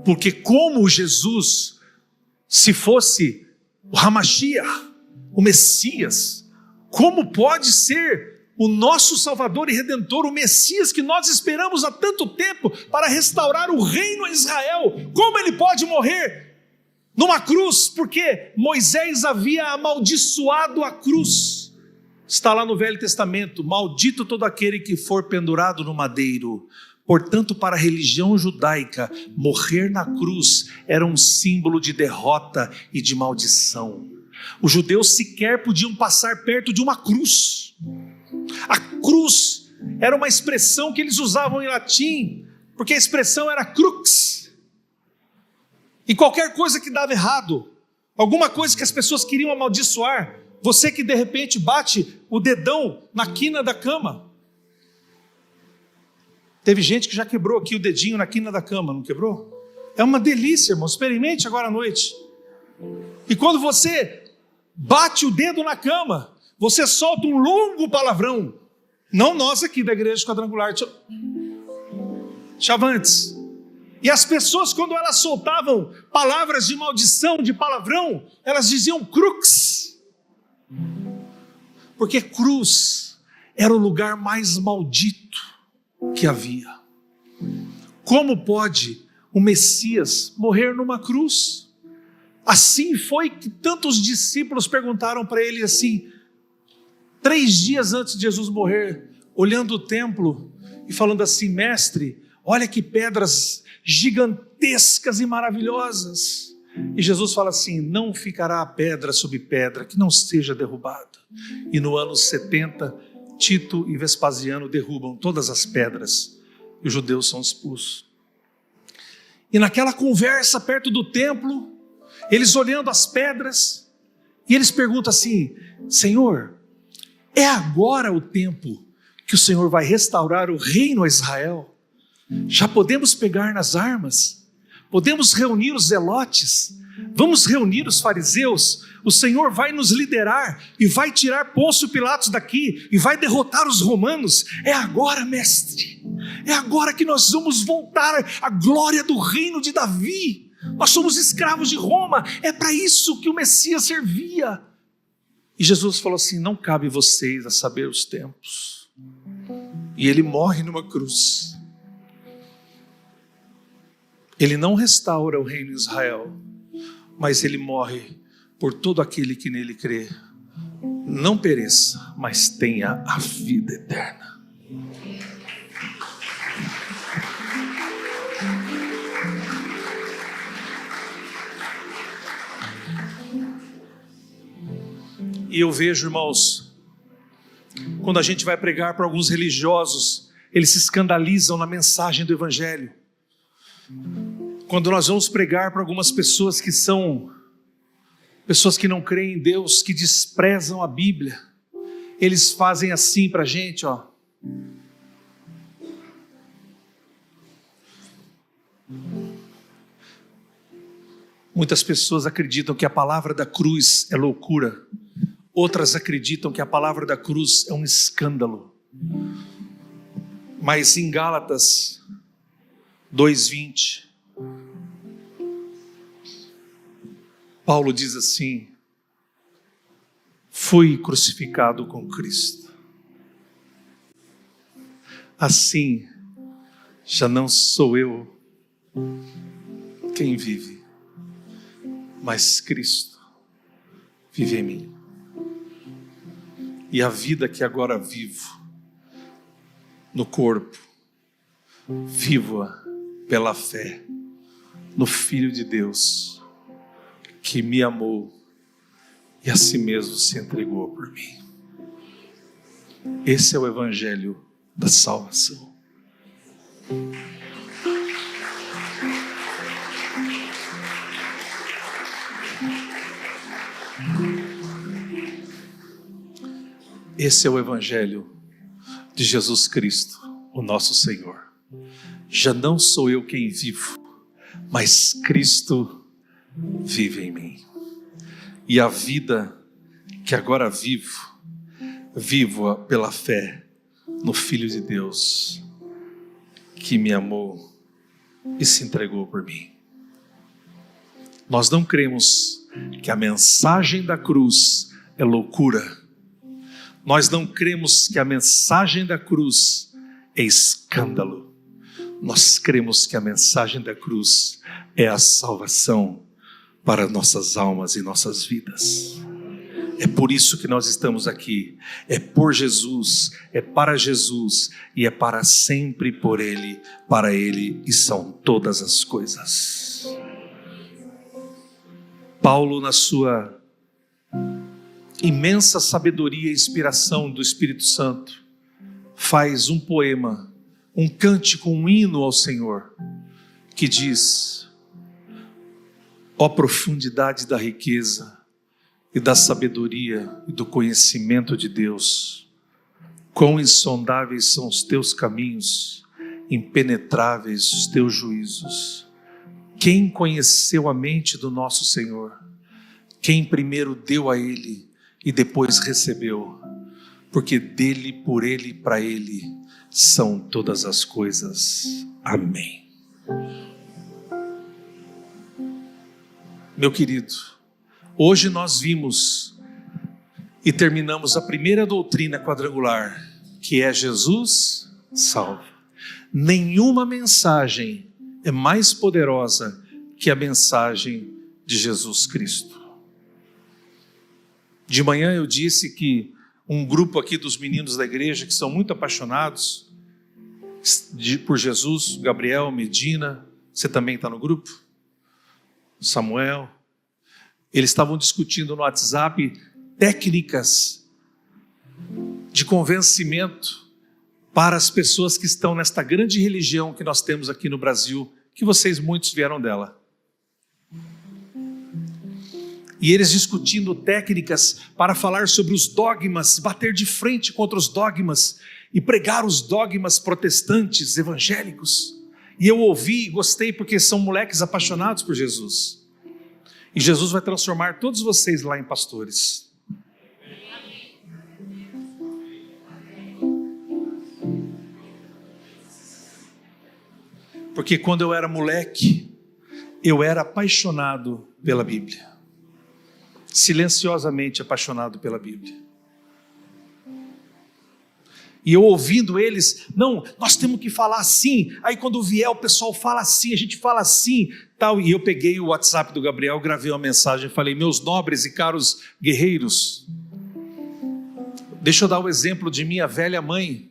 Porque como Jesus, se fosse o Hamashiach, o Messias, como pode ser o nosso Salvador e Redentor, o Messias que nós esperamos há tanto tempo para restaurar o reino a Israel, como ele pode morrer numa cruz? Porque Moisés havia amaldiçoado a cruz. Está lá no Velho Testamento: maldito todo aquele que for pendurado no madeiro. Portanto, para a religião judaica, morrer na cruz era um símbolo de derrota e de maldição. Os judeus sequer podiam passar perto de uma cruz. A cruz era uma expressão que eles usavam em latim, porque a expressão era crux. E qualquer coisa que dava errado, alguma coisa que as pessoas queriam amaldiçoar, você que de repente bate o dedão na quina da cama. Teve gente que já quebrou aqui o dedinho na quina da cama, não quebrou? É uma delícia, irmão, experimente agora à noite. E quando você bate o dedo na cama, você solta um longo palavrão. Não nós aqui da Igreja Quadrangular, Chavantes. E as pessoas, quando elas soltavam palavras de maldição, de palavrão, elas diziam crux. Porque cruz era o lugar mais maldito que havia. Como pode o Messias morrer numa cruz? Assim foi que tantos discípulos perguntaram para ele assim, 3 dias antes de Jesus morrer, olhando o templo e falando assim: mestre, olha que pedras gigantescas e maravilhosas. E Jesus fala assim: não ficará pedra sobre pedra que não seja derrubada. E no ano 70, Tito e Vespasiano derrubam todas as pedras e os judeus são expulsos. E naquela conversa perto do templo, eles olhando as pedras, e eles perguntam assim: Senhor, é agora o tempo que o Senhor vai restaurar o reino a Israel? Já podemos pegar nas armas? Podemos reunir os zelotes? Vamos reunir os fariseus? O Senhor vai nos liderar e vai tirar Pôncio Pilatos daqui e vai derrotar os romanos. É agora, mestre. É agora que nós vamos voltar à glória do reino de Davi. Nós somos escravos de Roma. É para isso que o Messias servia. E Jesus falou assim: não cabe vocês a saber os tempos. E ele morre numa cruz. Ele não restaura o reino de Israel, mas ele morre por todo aquele que nele crê. Não pereça, mas tenha a vida eterna. E eu vejo, irmãos, quando a gente vai pregar para alguns religiosos, eles se escandalizam na mensagem do Evangelho. Quando nós vamos pregar para algumas pessoas que são pessoas que não creem em Deus, que desprezam a Bíblia, eles fazem assim para a gente, ó. Muitas pessoas acreditam que a palavra da cruz é loucura. Outras acreditam que a palavra da cruz é um escândalo. Mas em Gálatas 2:20, Paulo diz assim: fui crucificado com Cristo. Assim, já não sou eu quem vive, mas Cristo vive em mim. E a vida que agora vivo no corpo, vivo-a pela fé no Filho de Deus, que me amou e a si mesmo se entregou por mim. Esse é o Evangelho da salvação. Esse é o Evangelho de Jesus Cristo, o nosso Senhor. Já não sou eu quem vivo, mas Cristo vive em mim. E a vida que agora vivo, vivo-a pela fé no Filho de Deus, que me amou e se entregou por mim. Nós não cremos que a mensagem da cruz é loucura. Nós não cremos que a mensagem da cruz é escândalo. Nós cremos que a mensagem da cruz é a salvação para nossas almas e nossas vidas. É por isso que nós estamos aqui. É por Jesus, é para Jesus e é para sempre por Ele, para Ele e são todas as coisas. Paulo, na sua imensa sabedoria e inspiração do Espírito Santo, faz um poema, um cântico, um hino ao Senhor, que diz: ó profundidade da riqueza e da sabedoria e do conhecimento de Deus, quão insondáveis são os teus caminhos, impenetráveis os teus juízos. Quem conheceu a mente do nosso Senhor? Quem primeiro deu a Ele e depois recebeu? Porque dele, por Ele e para Ele são todas as coisas. Amém. Meu querido, hoje nós vimos e terminamos a primeira doutrina quadrangular, que é Jesus salva. Nenhuma mensagem é mais poderosa que a mensagem de Jesus Cristo. De manhã eu disse que um grupo aqui dos meninos da igreja que são muito apaixonados por Jesus, Gabriel, Medina, você também está no grupo? Samuel, eles estavam discutindo no WhatsApp técnicas de convencimento para as pessoas que estão nesta grande religião que nós temos aqui no Brasil, que vocês muitos vieram dela. E eles discutindo técnicas para falar sobre os dogmas, bater de frente contra os dogmas e pregar os dogmas protestantes, evangélicos. E eu ouvi e gostei porque são moleques apaixonados por Jesus. E Jesus vai transformar todos vocês lá em pastores. Porque quando eu era moleque, eu era apaixonado pela Bíblia. Silenciosamente apaixonado pela Bíblia. E eu ouvindo eles, não, nós temos que falar assim. Aí quando vier o pessoal fala assim, a gente fala assim, tal. E eu peguei o WhatsApp do Gabriel, gravei uma mensagem e falei: meus nobres e caros guerreiros, deixa eu dar o exemplo de minha velha mãe.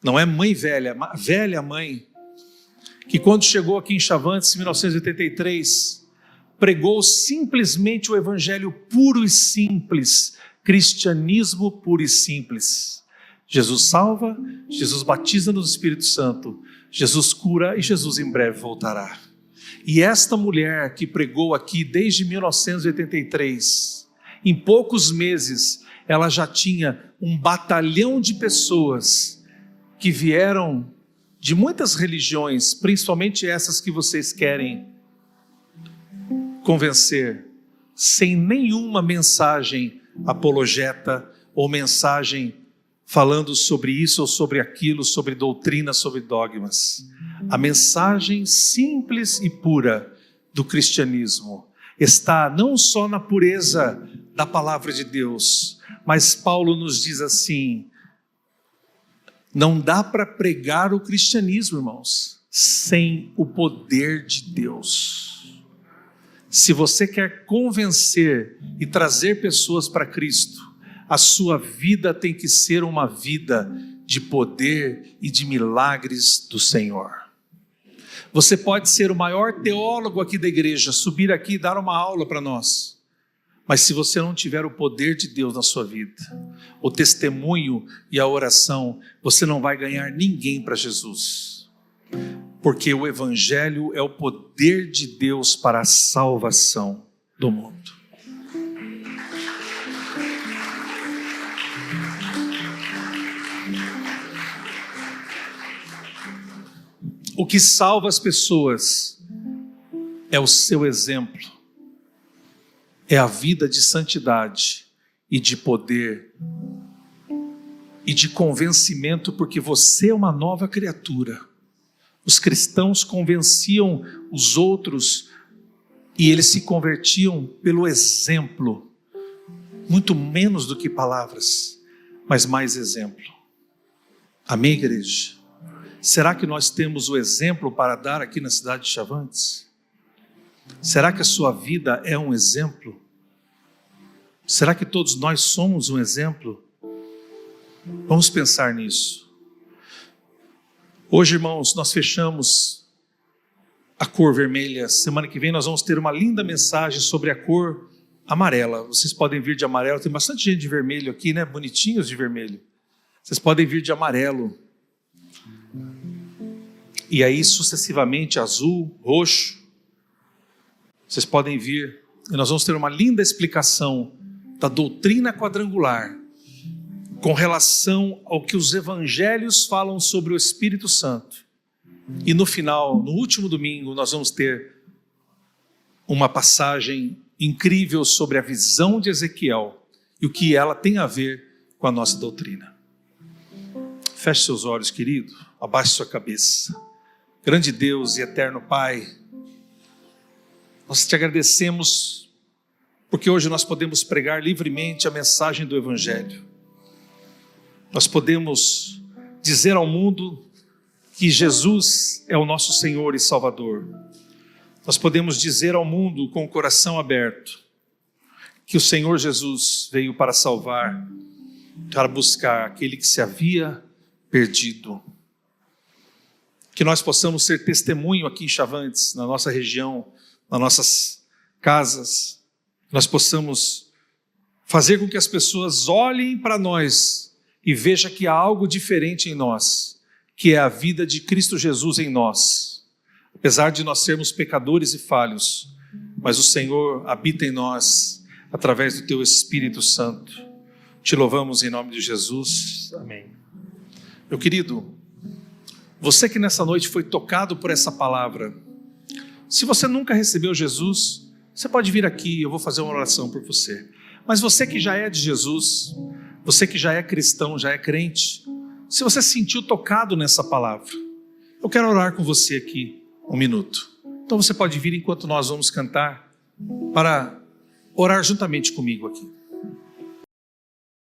Não é mãe velha, velha mãe, que quando chegou aqui em Chavantes, em 1983, pregou simplesmente o evangelho puro e simples, cristianismo puro e simples. Jesus salva, Jesus batiza no Espírito Santo, Jesus cura e Jesus em breve voltará. E esta mulher que pregou aqui desde 1983, em poucos meses, ela já tinha um batalhão de pessoas que vieram de muitas religiões, principalmente essas que vocês querem convencer, sem nenhuma mensagem apologeta ou mensagem falando sobre isso ou sobre aquilo, sobre doutrina, sobre dogmas. A mensagem simples e pura do cristianismo está não só na pureza da palavra de Deus, mas Paulo nos diz assim: não dá para pregar o cristianismo, irmãos, sem o poder de Deus. Se você quer convencer e trazer pessoas para Cristo, a sua vida tem que ser uma vida de poder e de milagres do Senhor. Você pode ser o maior teólogo aqui da igreja, subir aqui e dar uma aula para nós, mas se você não tiver o poder de Deus na sua vida, o testemunho e a oração, você não vai ganhar ninguém para Jesus. Porque o evangelho é o poder de Deus para a salvação do mundo. O que salva as pessoas é o seu exemplo, é a vida de santidade e de poder e de convencimento, porque você é uma nova criatura. Os cristãos convenciam os outros e eles se convertiam pelo exemplo, muito menos do que palavras, mas mais exemplo. Amém, igreja? Será que nós temos o exemplo para dar aqui na cidade de Chavantes? Será que a sua vida é um exemplo? Será que todos nós somos um exemplo? Vamos pensar nisso. Hoje, irmãos, nós fechamos a cor vermelha. Semana que vem nós vamos ter uma linda mensagem sobre a cor amarela. Vocês podem vir de amarelo. Tem bastante gente de vermelho aqui, né? Bonitinhos de vermelho. Vocês podem vir de amarelo. E aí, sucessivamente, azul, roxo. Vocês podem vir. E nós vamos ter uma linda explicação da doutrina quadrangular com relação ao que os evangelhos falam sobre o Espírito Santo. E no final, no último domingo, nós vamos ter uma passagem incrível sobre a visão de Ezequiel e o que ela tem a ver com a nossa doutrina. Feche seus olhos, querido, abaixe sua cabeça. Grande Deus e eterno Pai, nós te agradecemos porque hoje nós podemos pregar livremente a mensagem do Evangelho. Nós podemos dizer ao mundo que Jesus é o nosso Senhor e Salvador. Nós podemos dizer ao mundo com o coração aberto que o Senhor Jesus veio para salvar, para buscar aquele que se havia perdido. Que nós possamos ser testemunho aqui em Chavantes, na nossa região, nas nossas casas. Nós possamos fazer com que as pessoas olhem para nós e vejam que há algo diferente em nós, que é a vida de Cristo Jesus em nós. Apesar de nós sermos pecadores e falhos, mas o Senhor habita em nós através do Teu Espírito Santo. Te louvamos em nome de Jesus. Amém. Meu querido, você que nessa noite foi tocado por essa palavra, se você nunca recebeu Jesus, você pode vir aqui, eu vou fazer uma oração por você. Mas você que já é de Jesus, você que já é cristão, já é crente, se você se sentiu tocado nessa palavra, eu quero orar com você aqui um minuto. Então você pode vir enquanto nós vamos cantar, para orar juntamente comigo aqui.